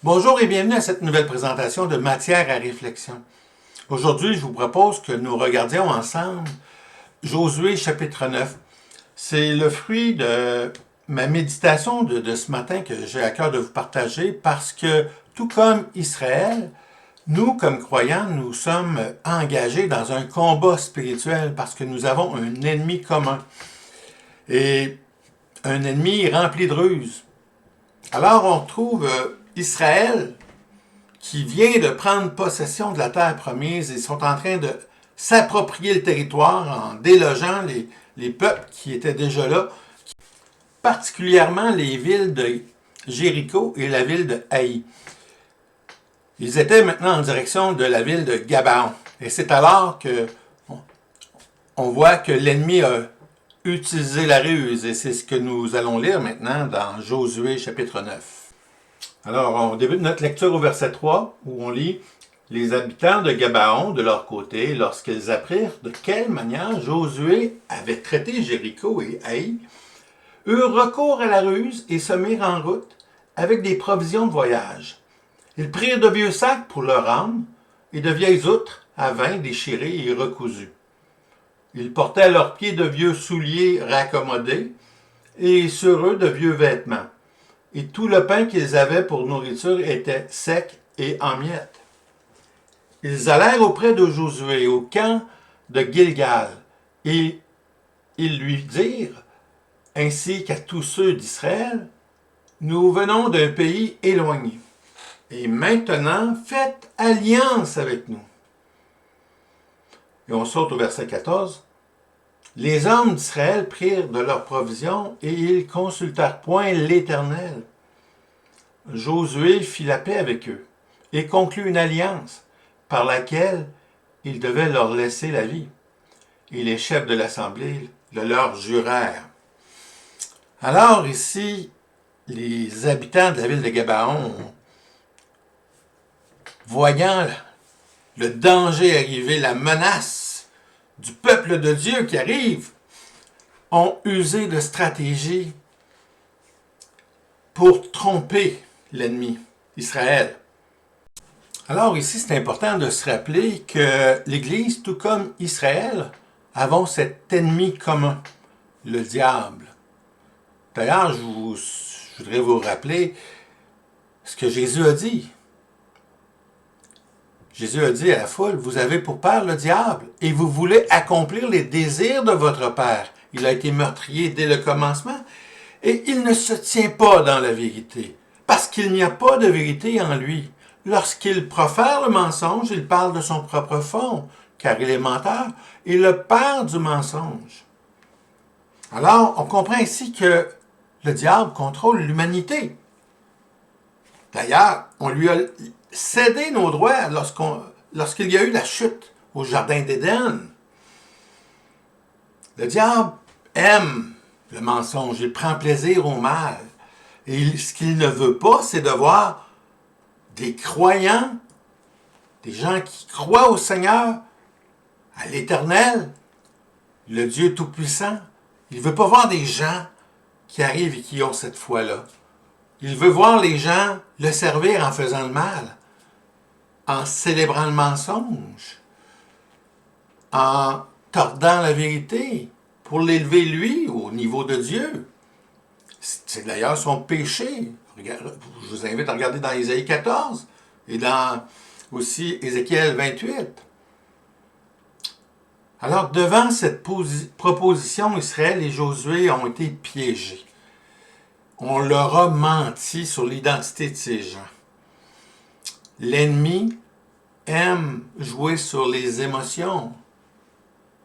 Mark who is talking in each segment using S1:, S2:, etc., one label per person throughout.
S1: Bonjour et bienvenue à cette nouvelle présentation de Matière à réflexion. Aujourd'hui, je vous propose que nous regardions ensemble Josué chapitre 9. C'est le fruit de ma méditation de ce matin que j'ai à cœur de vous partager parce que, tout comme Israël, nous, comme croyants, nous sommes engagés dans un combat spirituel parce que nous avons un ennemi commun et un ennemi rempli de ruses. Alors, on trouve Israël qui vient de prendre possession de la terre promise et sont en train de s'approprier le territoire en délogeant les peuples qui étaient déjà là, particulièrement les villes de Jéricho et la ville de Haï. Ils étaient maintenant en direction de la ville de Gabaon. Et c'est alors que on voit que l'ennemi a utilisé la ruse. Et c'est ce que nous allons lire maintenant dans Josué chapitre 9. Alors, on débute notre lecture au verset 3, où on lit « Les habitants de Gabaon, de leur côté, lorsqu'ils apprirent de quelle manière Josué avait traité Jéricho et Haï, eurent recours à la ruse et se mirent en route avec des provisions de voyage. Ils prirent de vieux sacs pour leur âme et de vieilles outres à vin déchirées et recousues. Ils portaient à leurs pieds de vieux souliers raccommodés et sur eux de vieux vêtements. Et tout le pain qu'ils avaient pour nourriture était sec et en miettes. Ils allèrent auprès de Josué au camp de Gilgal, et ils lui dirent, ainsi qu'à tous ceux d'Israël, nous venons d'un pays éloigné, et maintenant faites alliance avec nous. Et on saute au verset 14. Les hommes d'Israël prirent de leurs provisions et ils consultèrent point l'Éternel. Josué fit la paix avec eux et conclut une alliance par laquelle il devait leur laisser la vie. Et les chefs de l'assemblée le leur jurèrent. Alors ici, les habitants de la ville de Gabaon, voyant le danger arriver, la menace du peuple de Dieu qui arrive, ont usé de stratégie pour tromper l'ennemi, Israël. Alors ici, c'est important de se rappeler que l'Église, tout comme Israël, avons cet ennemi commun, le diable. D'ailleurs, je voudrais vous rappeler ce que Jésus a dit. Jésus a dit à la foule, vous avez pour père le diable et vous voulez accomplir les désirs de votre père. Il a été meurtrier dès le commencement et il ne se tient pas dans la vérité parce qu'il n'y a pas de vérité en lui. Lorsqu'il profère le mensonge, il parle de son propre fond, car il est menteur et le père du mensonge. Alors, on comprend ici que le diable contrôle l'humanité. D'ailleurs, on lui a cédé nos droits lorsqu'il y a eu la chute au jardin d'Éden. Le diable aime le mensonge, il prend plaisir au mal. Et ce qu'il ne veut pas, c'est de voir des croyants, des gens qui croient au Seigneur, à l'Éternel, le Dieu Tout-Puissant. Il ne veut pas voir des gens qui arrivent et qui ont cette foi-là. Il veut voir les gens le servir en faisant le mal, en célébrant le mensonge, en tordant la vérité pour l'élever lui au niveau de Dieu. C'est d'ailleurs son péché. Je vous invite à regarder dans Ésaïe 14 et dans aussi Ézéchiel 28. Alors, devant cette proposition, Israël et Josué ont été piégés. On leur a menti sur l'identité de ces gens. L'ennemi aime jouer sur les émotions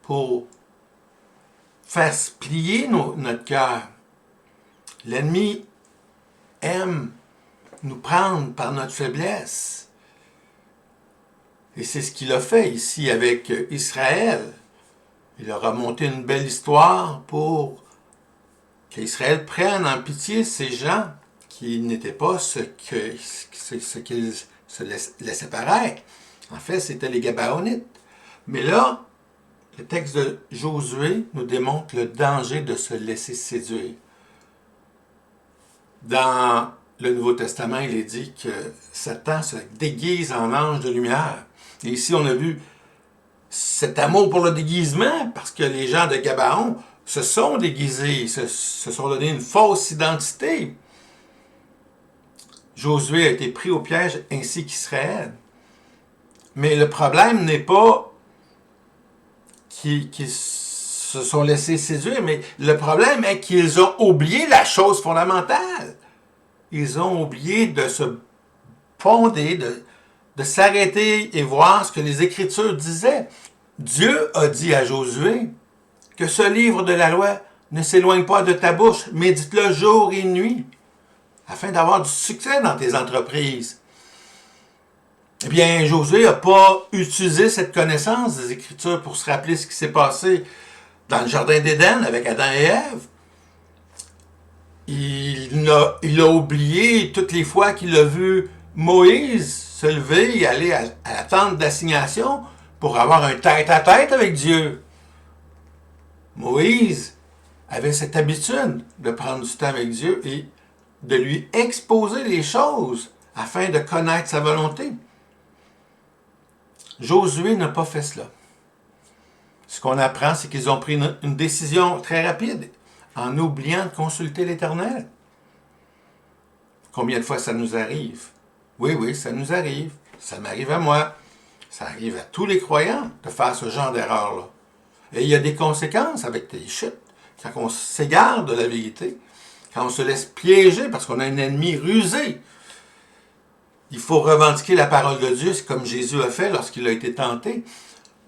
S1: pour faire se plier notre cœur. L'ennemi aime nous prendre par notre faiblesse. Et c'est ce qu'il a fait ici avec Israël. Il leur a monté une belle histoire pour qu'Israël prenne en pitié ces gens qui n'étaient pas ce qu'ils se laissaient paraître. En fait, c'était les Gabaonites. Mais là, le texte de Josué nous démontre le danger de se laisser séduire. Dans le Nouveau Testament, il est dit que Satan se déguise en ange de lumière. Et ici, on a vu cet amour pour le déguisement, parce que les gens de Gabaon se sont déguisés, se sont donné une fausse identité. Josué a été pris au piège ainsi qu'Israël. Mais le problème n'est pas qu'ils se sont laissés séduire, mais le problème est qu'ils ont oublié la chose fondamentale. Ils ont oublié de se fonder, de s'arrêter et voir ce que les Écritures disaient. Dieu a dit à Josué que ce livre de la loi ne s'éloigne pas de ta bouche, médite-le jour et nuit, afin d'avoir du succès dans tes entreprises. Eh bien, Josué n'a pas utilisé cette connaissance des Écritures pour se rappeler ce qui s'est passé dans le Jardin d'Éden avec Adam et Ève. Il a oublié toutes les fois qu'il a vu Moïse se lever et aller à la tente d'assignation pour avoir un tête-à-tête avec Dieu. Moïse avait cette habitude de prendre du temps avec Dieu et de lui exposer les choses afin de connaître sa volonté. Josué n'a pas fait cela. Ce qu'on apprend, c'est qu'ils ont pris une décision très rapide en oubliant de consulter l'Éternel. Combien de fois ça nous arrive? Oui, ça nous arrive. Ça m'arrive à moi. Ça arrive à tous les croyants de faire ce genre d'erreur-là. Et il y a des conséquences avec les chutes. Quand on s'égare de la vérité, quand on se laisse piéger parce qu'on a un ennemi rusé, il faut revendiquer la parole de Dieu, c'est comme Jésus a fait lorsqu'il a été tenté.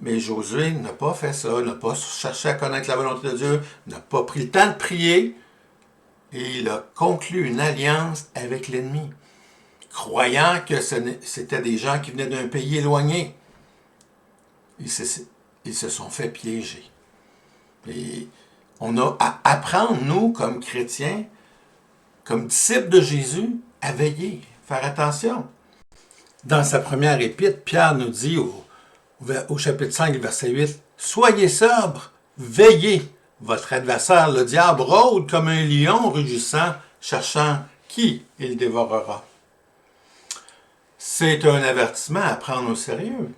S1: Mais Josué n'a pas fait ça, n'a pas cherché à connaître la volonté de Dieu, n'a pas pris le temps de prier, et il a conclu une alliance avec l'ennemi, croyant que c'était des gens qui venaient d'un pays éloigné. Ils se sont fait piéger. Et on a à apprendre, nous, comme chrétiens, comme disciples de Jésus, à veiller, faire attention. Dans sa première épître, Pierre nous dit au chapitre 5, verset 8, « Soyez sobres, veillez. Votre adversaire, le diable, rôde comme un lion rugissant, cherchant qui il dévorera. » C'est un avertissement à prendre au sérieux.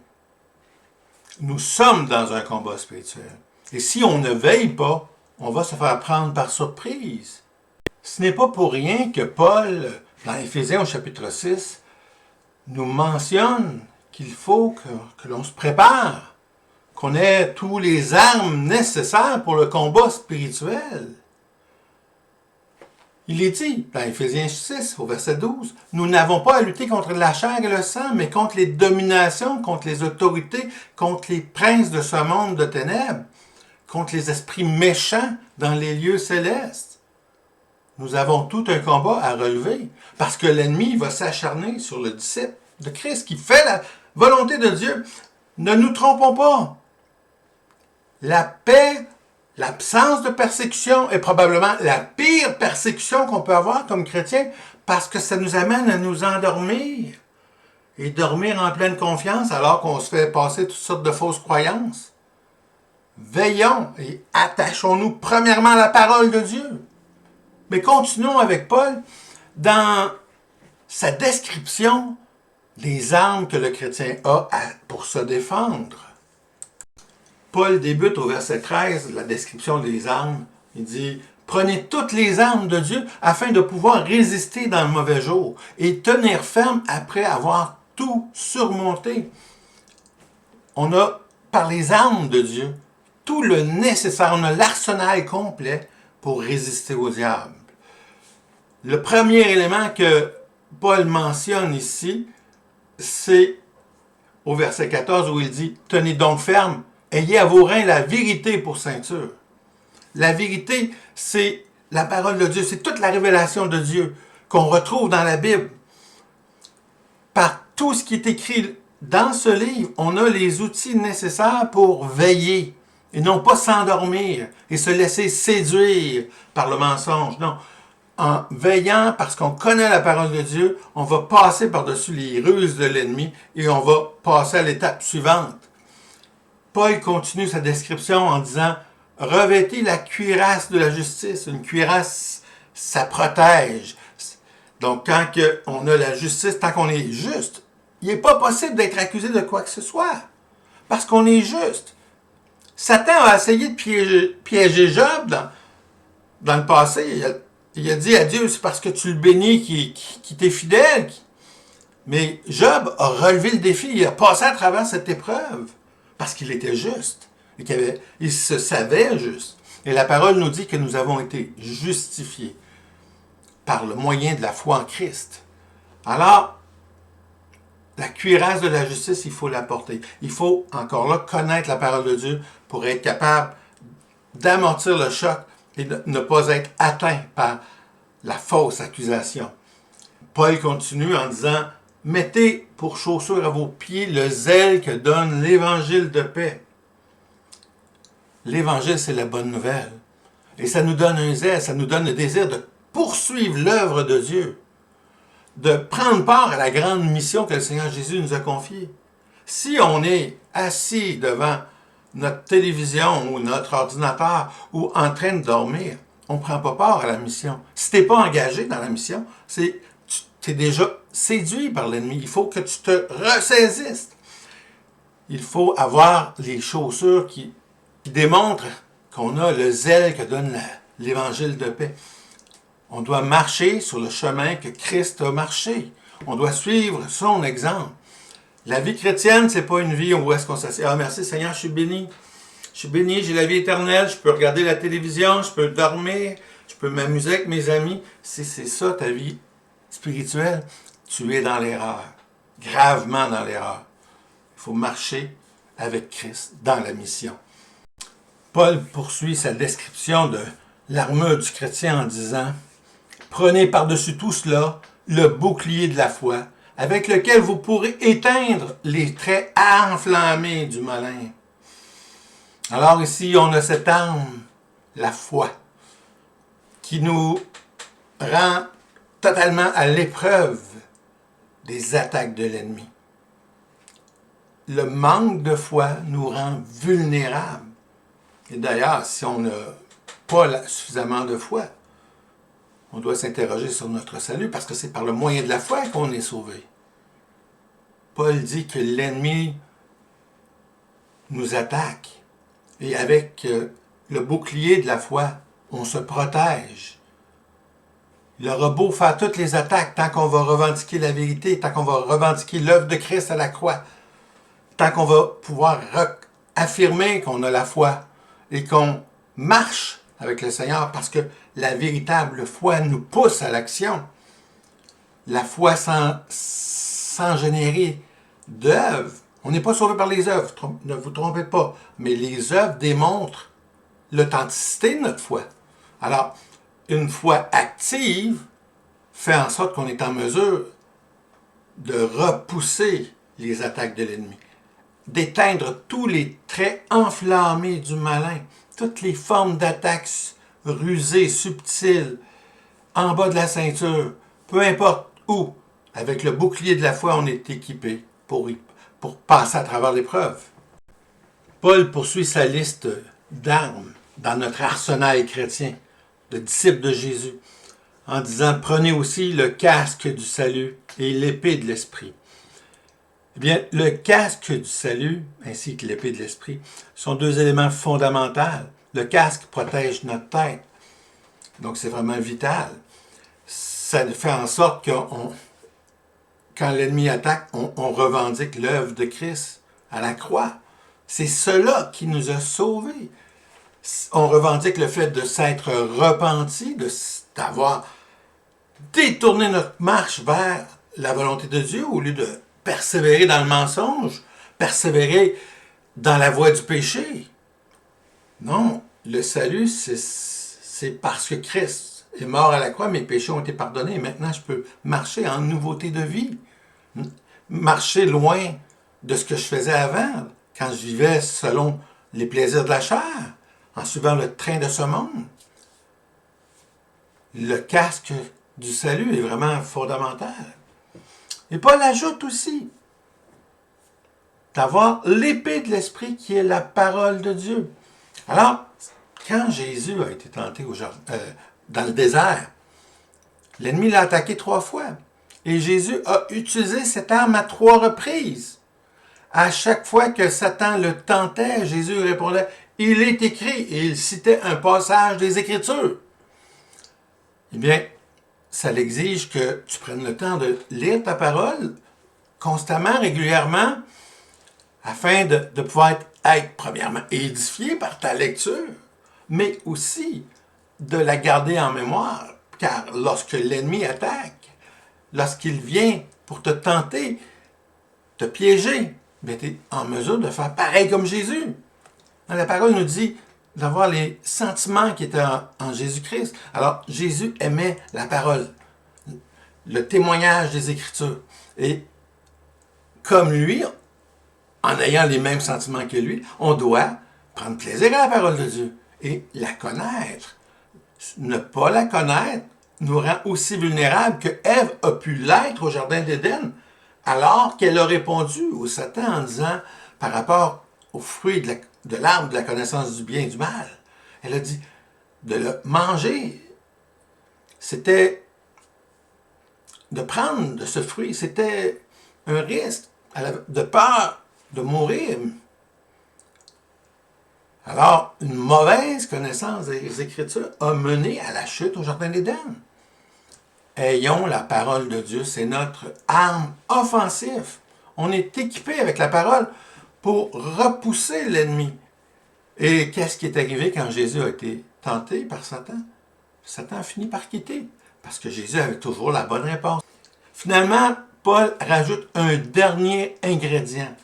S1: Nous sommes dans un combat spirituel. Et si on ne veille pas, on va se faire prendre par surprise. Ce n'est pas pour rien que Paul, dans Éphésiens au chapitre 6, nous mentionne qu'il faut que l'on se prépare, qu'on ait tous les armes nécessaires pour le combat spirituel. Il est dit, dans Éphésiens 6, au verset 12, « Nous n'avons pas à lutter contre la chair et le sang, mais contre les dominations, contre les autorités, contre les princes de ce monde de ténèbres, contre les esprits méchants dans les lieux célestes. » Nous avons tout un combat à relever, parce que l'ennemi va s'acharner sur le disciple de Christ qui fait la volonté de Dieu. Ne nous trompons pas. La paix, l'absence de persécution est probablement la pire persécution qu'on peut avoir comme chrétien parce que ça nous amène à nous endormir et dormir en pleine confiance alors qu'on se fait passer toutes sortes de fausses croyances. Veillons et attachons-nous premièrement à la parole de Dieu. Mais continuons avec Paul dans sa description des armes que le chrétien a pour se défendre. Paul débute au verset 13 la description des armes. Il dit « Prenez toutes les armes de Dieu afin de pouvoir résister dans le mauvais jour et tenir ferme après avoir tout surmonté. » On a, par les armes de Dieu, tout le nécessaire, on a l'arsenal complet pour résister au diable. Le premier élément que Paul mentionne ici, c'est au verset 14 où il dit « Tenez donc ferme, ayez à vos reins la vérité pour ceinture. » La vérité, c'est la parole de Dieu, c'est toute la révélation de Dieu qu'on retrouve dans la Bible. Par tout ce qui est écrit dans ce livre, on a les outils nécessaires pour veiller et non pas s'endormir et se laisser séduire par le mensonge. Non. En veillant, parce qu'on connaît la parole de Dieu, on va passer par-dessus les ruses de l'ennemi et on va passer à l'étape suivante. Paul continue sa description en disant « Revêtez la cuirasse de la justice. » Une cuirasse, ça protège. Donc, quand on a la justice, tant qu'on est juste, il n'est pas possible d'être accusé de quoi que ce soit. Parce qu'on est juste. Satan a essayé de piéger Job dans le passé. Il a dit à Dieu, c'est parce que tu le bénis qui t'est fidèle. Mais Job a relevé le défi. Il a passé à travers cette épreuve. Parce qu'il était juste. Et il se savait juste. Et la parole nous dit que nous avons été justifiés par le moyen de la foi en Christ. Alors, la cuirasse de la justice, il faut la porter. Il faut, encore là, connaître la parole de Dieu pour être capable d'amortir le choc et de ne pas être atteint par la fausse accusation. Paul continue en disant « Mettez pour chaussure à vos pieds le zèle que donne l'évangile de paix. » L'évangile, c'est la bonne nouvelle. Et ça nous donne un zèle, ça nous donne le désir de poursuivre l'œuvre de Dieu, de prendre part à la grande mission que le Seigneur Jésus nous a confiée. Si on est assis devant notre télévision ou notre ordinateur ou en train de dormir, on ne prend pas part à la mission. Si tu n'es pas engagé dans la mission, tu es déjà séduit par l'ennemi. Il faut que tu te ressaisisses. Il faut avoir les chaussures qui démontrent qu'on a le zèle que donne l'évangile de paix. On doit marcher sur le chemin que Christ a marché. On doit suivre son exemple. La vie chrétienne, c'est pas une vie où est-ce qu'on s'assied. Ah, merci Seigneur, je suis béni. Je suis béni, j'ai la vie éternelle, je peux regarder la télévision, je peux dormir, je peux m'amuser avec mes amis. Si c'est ça ta vie spirituelle, tu es dans l'erreur. Gravement dans l'erreur. Il faut marcher avec Christ dans la mission. Paul poursuit sa description de l'armure du chrétien en disant « Prenez par-dessus tout cela le bouclier de la foi, avec lequel vous pourrez éteindre les traits enflammés du malin. » Alors ici, on a cette arme, la foi, qui nous rend totalement à l'épreuve des attaques de l'ennemi. Le manque de foi nous rend vulnérables. Et d'ailleurs, si on n'a pas suffisamment de foi, on doit s'interroger sur notre salut, parce que c'est par le moyen de la foi qu'on est sauvé. Paul dit que l'ennemi nous attaque, et avec le bouclier de la foi, on se protège. Il aura beau faire toutes les attaques, tant qu'on va revendiquer la vérité, tant qu'on va revendiquer l'œuvre de Christ à la croix, tant qu'on va pouvoir affirmer qu'on a la foi et qu'on marche avec le Seigneur, parce que la véritable foi nous pousse à l'action. La foi sans générer d'œuvres. On n'est pas sauvé par les œuvres, ne vous trompez pas, mais les œuvres démontrent l'authenticité de notre foi. Alors, une foi active fait en sorte qu'on est en mesure de repousser les attaques de l'ennemi, d'éteindre tous les traits enflammés du malin, toutes les formes d'attaques rusées, subtiles, en bas de la ceinture, peu importe où, avec le bouclier de la foi, on est équipé pour passer à travers l'épreuve. Paul poursuit sa liste d'armes dans notre arsenal chrétien, de disciples de Jésus, en disant « Prenez aussi le casque du salut et l'épée de l'esprit. » Eh bien, le casque du salut ainsi que l'épée de l'esprit sont deux éléments fondamentaux. Le casque protège notre tête, donc c'est vraiment vital. Ça fait en sorte que quand l'ennemi attaque, on revendique l'œuvre de Christ à la croix. C'est cela qui nous a sauvés. On revendique le fait de s'être repenti, d'avoir détourné notre marche vers la volonté de Dieu au lieu de persévérer dans le mensonge, persévérer dans la voie du péché. Non, le salut, c'est parce que Christ est mort à la croix, mes péchés ont été pardonnés, et maintenant je peux marcher en nouveauté de vie, marcher loin de ce que je faisais avant, quand je vivais selon les plaisirs de la chair, en suivant le train de ce monde. Le casque du salut est vraiment fondamental. Et Paul ajoute aussi d'avoir l'épée de l'esprit qui est la parole de Dieu. Alors, quand Jésus a été tenté dans le désert, L'ennemi l'a attaqué 3 fois. Et Jésus a utilisé cette arme à 3 reprises. À chaque fois que Satan le tentait, Jésus répondait « Il est écrit » et il citait un passage des Écritures. Eh bien, ça exige que tu prennes le temps de lire ta parole constamment, régulièrement, afin de pouvoir être, premièrement, édifié par ta lecture, mais aussi de la garder en mémoire. Car lorsque l'ennemi attaque, lorsqu'il vient pour te tenter, te piéger, tu es en mesure de faire pareil comme Jésus. La parole nous dit d'avoir les sentiments qui étaient en Jésus-Christ. Alors, Jésus aimait la parole, le témoignage des Écritures. Et comme lui, en ayant les mêmes sentiments que lui, on doit prendre plaisir à la parole de Dieu et la connaître. Ne pas la connaître nous rend aussi vulnérables que Ève a pu l'être au Jardin d'Éden, alors qu'elle a répondu au Satan en disant, par rapport au fruit de l'arbre de la connaissance du bien et du mal, elle a dit, de le manger, c'était de prendre de ce fruit, c'était un risque, de peur de mourir. Alors, une mauvaise connaissance des Écritures a mené à la chute au Jardin d'Éden. Ayons la parole de Dieu, c'est notre arme offensive. On est équipé avec la parole pour repousser l'ennemi. Et qu'est-ce qui est arrivé quand Jésus a été tenté par Satan? Satan a fini par quitter, parce que Jésus avait toujours la bonne réponse. Finalement, Paul rajoute un dernier ingrédient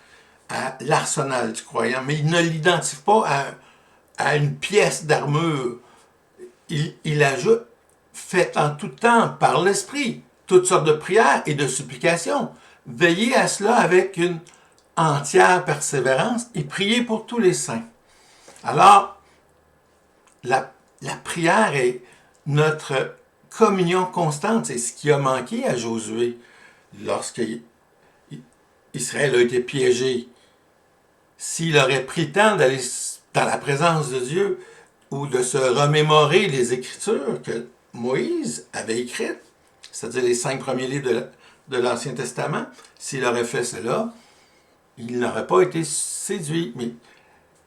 S1: à l'arsenal du croyant, mais il ne l'identifie pas à une pièce d'armure. Il ajoute « Faites en tout temps par l'Esprit toutes sortes de prières et de supplications. Veillez à cela avec une entière persévérance et priez pour tous les saints. » Alors, la prière est notre communion constante. C'est ce qui a manqué à Josué lorsque Israël a été piégé. S'il aurait pris le temps d'aller dans la présence de Dieu ou de se remémorer les Écritures que Moïse avait écrites, c'est-à-dire les 5 premiers livres de l'Ancien Testament, s'il aurait fait cela, il n'aurait pas été séduit. Mais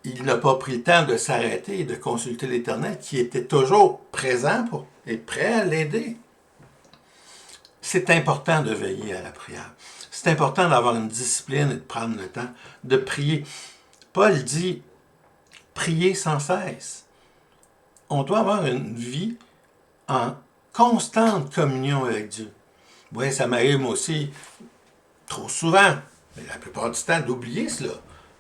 S1: il n'a pas pris le temps de s'arrêter et de consulter l'Éternel, qui était toujours présent et prêt à l'aider. C'est important de veiller à la prière. C'est important d'avoir une discipline et de prendre le temps de prier. Paul dit, priez sans cesse. On doit avoir une vie en constante communion avec Dieu. Oui, ça m'arrive moi aussi trop souvent, mais la plupart du temps, d'oublier cela.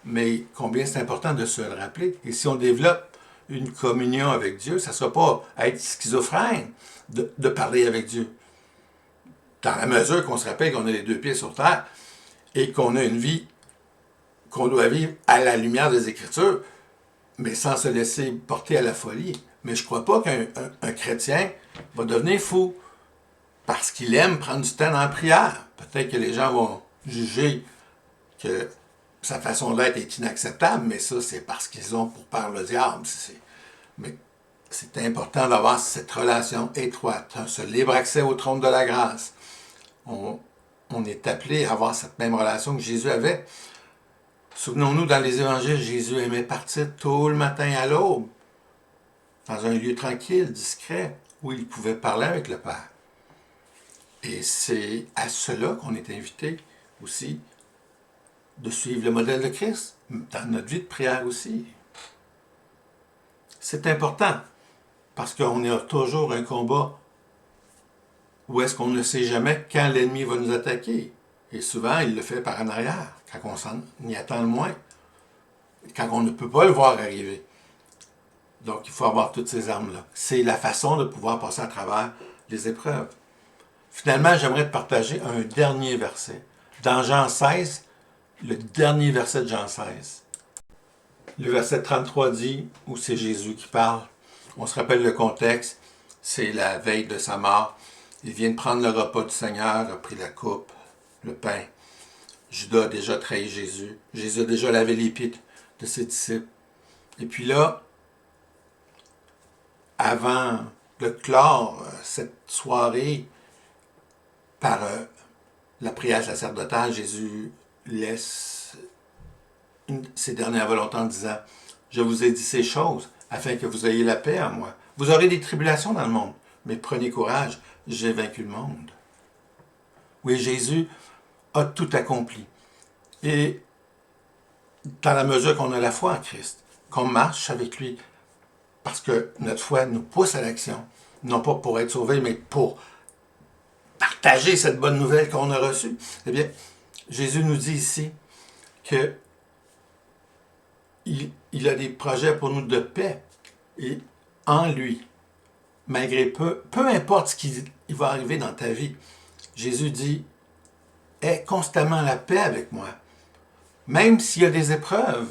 S1: Mais combien c'est important de se le rappeler. Et si on développe une communion avec Dieu, ça ne sera pas être schizophrène de parler avec Dieu. Dans la mesure qu'on se rappelle qu'on a les 2 pieds sur terre et qu'on a une vie qu'on doit vivre à la lumière des Écritures, mais sans se laisser porter à la folie. Mais je ne crois pas qu'un chrétien va devenir fou parce qu'il aime prendre du temps dans la prière. Peut-être que les gens vont juger que sa façon d'être est inacceptable, mais ça, c'est parce qu'ils ont pour peur le diable. Mais c'est important d'avoir cette relation étroite, ce libre accès au trône de la grâce. On est appelé à avoir cette même relation que Jésus avait. Souvenons-nous, dans les évangiles, Jésus aimait partir tôt le matin à l'aube, dans un lieu tranquille, discret, où il pouvait parler avec le Père. Et c'est à cela qu'on est invité aussi, de suivre le modèle de Christ, dans notre vie de prière aussi. C'est important, parce qu'on a toujours un combat où est-ce qu'on ne sait jamais quand l'ennemi va nous attaquer. Et souvent, il le fait par en arrière, quand on s'en y attend le moins, quand on ne peut pas le voir arriver. Donc, il faut avoir toutes ces armes-là. C'est la façon de pouvoir passer à travers les épreuves. Finalement, j'aimerais te partager un dernier verset. Dans Jean 16, le dernier verset de Jean 16. Le verset 33 dit, où c'est Jésus qui parle. On se rappelle le contexte, c'est la veille de sa mort. Il vient de prendre le repas du Seigneur, a pris la coupe, le pain. Judas a déjà trahi Jésus. Jésus a déjà lavé les pieds de ses disciples. Et puis là, avant de clore cette soirée par la prière sacerdotale, Jésus laisse ses dernières volontés en disant « Je vous ai dit ces choses afin que vous ayez la paix en moi. Vous aurez des tribulations dans le monde, mais prenez courage, j'ai vaincu le monde. » Oui, Jésus a tout accompli. Et dans la mesure qu'on a la foi en Christ, qu'on marche avec lui, parce que notre foi nous pousse à l'action, non pas pour être sauvé, mais pour partager cette bonne nouvelle qu'on a reçue, eh bien, Jésus nous dit ici que il a des projets pour nous de paix. Et en lui, malgré peu importe ce qui va arriver dans ta vie, Jésus dit, aie constamment la paix avec moi. Même s'il y a des épreuves,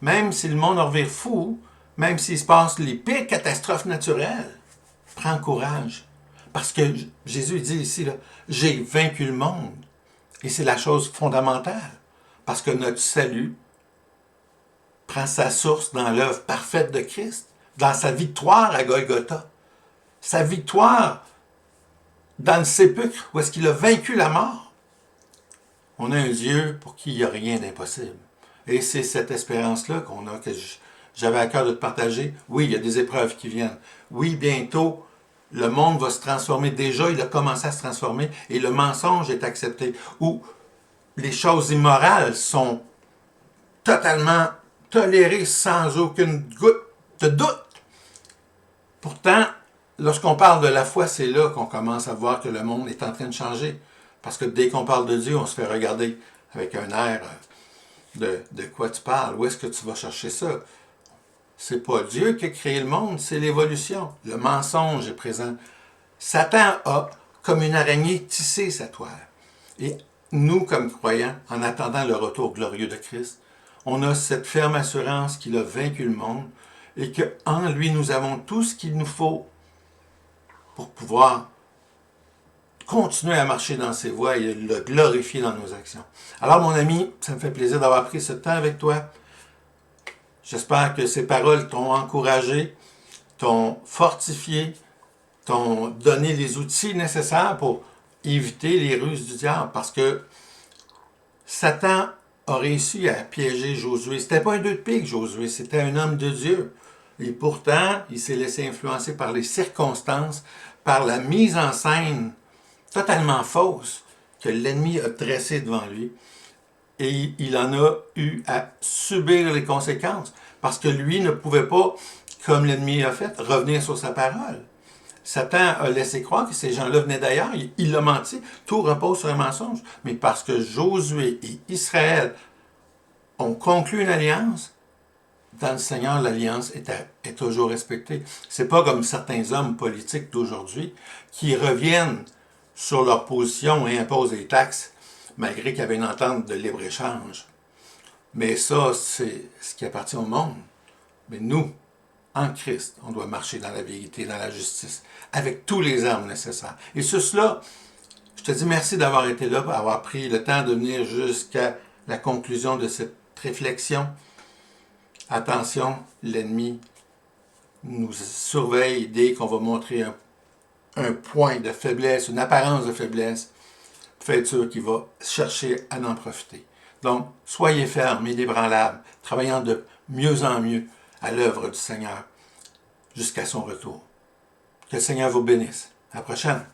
S1: même si le monde en revient fou, même s'il se passe les pires catastrophes naturelles, prends courage. Parce que Jésus dit ici, là, j'ai vaincu le monde. Et c'est la chose fondamentale. Parce que notre salut prend sa source dans l'œuvre parfaite de Christ, dans sa victoire à Golgotha. Sa victoire dans le sépulcre, où est-ce qu'il a vaincu la mort. On a un Dieu pour qui il n'y a rien d'impossible. Et c'est cette espérance-là qu'on a, que j'avais à cœur de te partager. Oui, il y a des épreuves qui viennent. Oui, bientôt, le monde va se transformer. Déjà, il a commencé à se transformer et le mensonge est accepté. Ou les choses immorales sont totalement tolérées sans aucune goutte de doute. Pourtant, lorsqu'on parle de la foi, c'est là qu'on commence à voir que le monde est en train de changer. Parce que dès qu'on parle de Dieu, on se fait regarder avec un air de quoi tu parles. Où est-ce que tu vas chercher ça? C'est pas Dieu qui a créé le monde, c'est l'évolution. Le mensonge est présent. Satan a, comme une araignée, tissé sa toile. Et nous, comme croyants, en attendant le retour glorieux de Christ, on a cette ferme assurance qu'il a vaincu le monde et qu'en lui, nous avons tout ce qu'il nous faut pour pouvoir continuer à marcher dans ses voies et le glorifier dans nos actions. Alors, mon ami, ça me fait plaisir d'avoir pris ce temps avec toi. J'espère que ces paroles t'ont encouragé, t'ont fortifié, t'ont donné les outils nécessaires pour éviter les ruses du diable. Parce que Satan a réussi à piéger Josué. C'était pas un deux de pique, Josué, c'était un homme de Dieu. Et pourtant, il s'est laissé influencer par les circonstances, par la mise en scène totalement fausse que l'ennemi a dressée devant lui. Et il en a eu à subir les conséquences. Parce que lui ne pouvait pas, comme l'ennemi a fait, revenir sur sa parole. Satan a laissé croire que ces gens-là venaient d'ailleurs. Il a menti. Tout repose sur un mensonge. Mais parce que Josué et Israël ont conclu une alliance, dans le Seigneur, l'alliance est toujours respectée. C'est pas comme certains hommes politiques d'aujourd'hui qui reviennent sur leur position et imposent des taxes, malgré qu'il y avait une entente de libre-échange. Mais ça, c'est ce qui appartient au monde. Mais nous, en Christ, on doit marcher dans la vérité, dans la justice, avec tous les armes nécessaires. Et sur cela, je te dis merci d'avoir été là, d'avoir pris le temps de venir jusqu'à la conclusion de cette réflexion. Attention, l'ennemi nous surveille dès qu'on va montrer un point de faiblesse, une apparence de faiblesse. Faites sûr qu'il va chercher à en profiter. Donc, soyez fermes, inébranlables, travaillant de mieux en mieux à l'œuvre du Seigneur jusqu'à son retour. Que le Seigneur vous bénisse. À la prochaine.